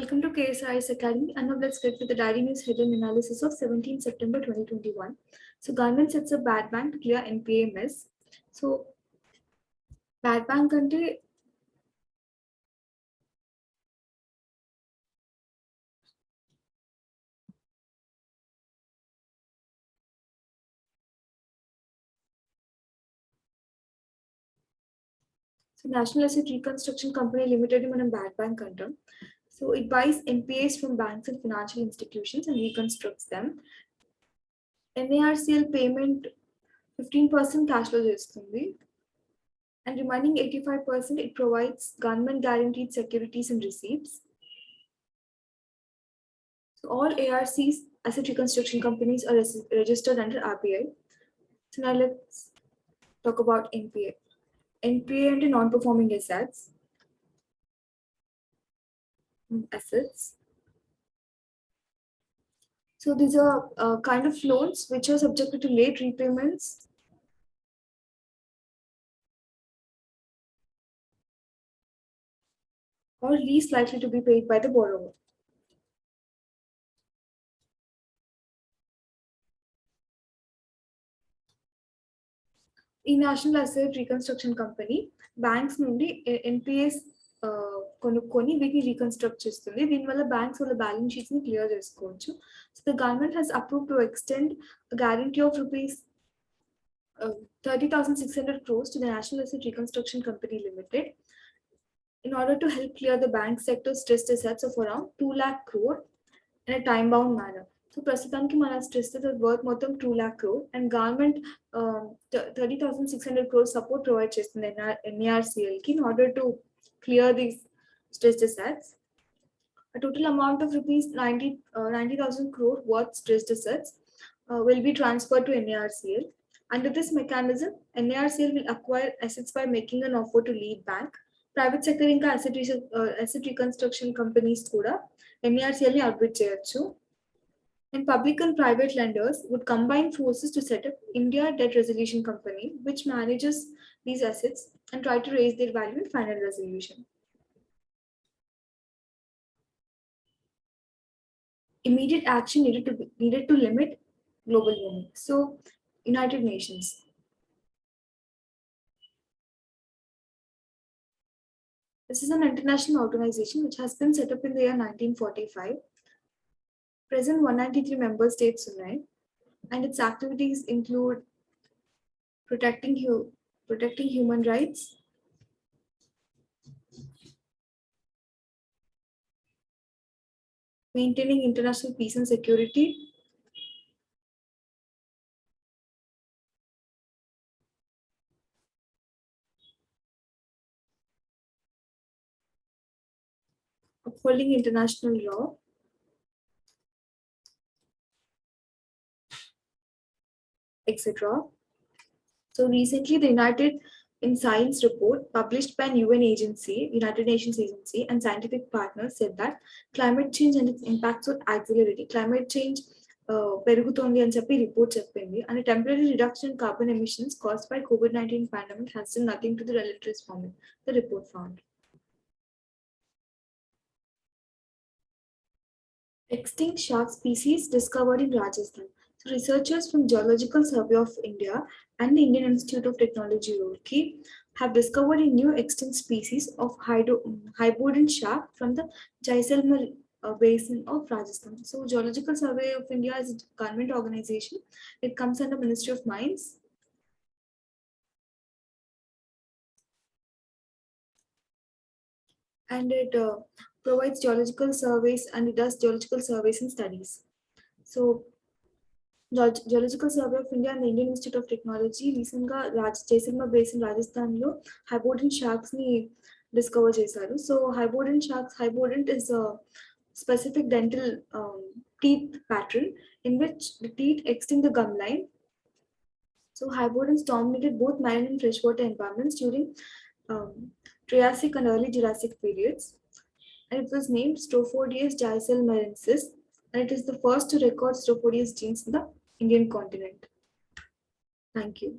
Welcome to KSIS Academy, and now let's get to the Diary News headline analysis of 17 September 2021. So, government sets a bad bank to clear NPA mess. So, bad bank ante National Asset Reconstruction Company Limited in bad bank antam. So, it buys NPAs from banks and financial institutions and reconstructs them. NARCL payment 15% cash flow చేస్తుంది, and remaining 85% it provides government guaranteed securities and receipts. So all ARCs, asset reconstruction companies, are registered under RBI. So now let's talk about NPA. NPA and non-performing assets. So these are kind of loans which are subjected to late repayments or least likely to be paid by the borrower. In National Asset Reconstruction Company, banks నుండి NPAs కొనుక్కొని వీటిని reconstruct చేస్తుంది. దీనివల్ల banks వాళ్ళ balance sheets ని clear చేసుకోవచ్చు. So the government has approved to extend guarantee of rupees 30,600 crores to the National Asset Reconstruction Company Limited in order to help clear the bank sector stressed assets of around 2 lakh crore in a time bound manner. So ప్రస్తుతానికి మన stress worth మొత్తం 2 lakh crore and government 30,600 crores support provide చేస్తుంది NARCL కి in order to clear these stressed assets. A total amount of rupees 90,000 crore worth stressed assets will be transferred to NARCL. Under this mechanism, NARCL will acquire assets by making an offer to lead bank. Private sector ఇంకా asset reconstruction companies కూడా NARCL ని outbid చేయొచ్చు. And public and private lenders would combine forces to set up India Debt Resolution Company, which manages these assets and try to raise their value in final resolution. Immediate action needed to limit global warming. So, United Nations. This is an international organization which has been set up in the year 1945. Present 193 member states ఉన్నాయి, and its activities include protecting human rights, maintaining international peace and security, upholding international law, etc. So recently, the United in Science report published by an UN agency, United Nations agency, and scientific partners said that climate change and its impacts would accelerate. Climate change పెరుగుతోంది అని చెప్పి report చెప్పింది, and a temporary reduction in carbon emissions caused by COVID-19 pandemic has done nothing to the relative warming, the report found. Extinct shark species discovered in Rajasthan. So researchers from Geological Survey of India and the Indian Institute of Technology, Roorkee, have discovered a new extinct species of hybrid shark from the Jaisalmer basin of Rajasthan. So Geological Survey of India is a government organization. It comes under Ministry of Mines. And it provides geological surveys, and it does geological surveys and studies. So Geological Survey of India and the Indian Institute of Technology recently Jaisalmer Basin Rajasthan lo hybrid sharks ni discover చేశారు. So hybrid is a specific dental teeth pattern in which the teeth extend the gum line. So hybrid dominated both marine and freshwater environments during Triassic and early Jurassic periods, and it was named Strophodilus jaisalmerensis, and it is the first to record Strophodilus genes in the Indian continent. Thank you.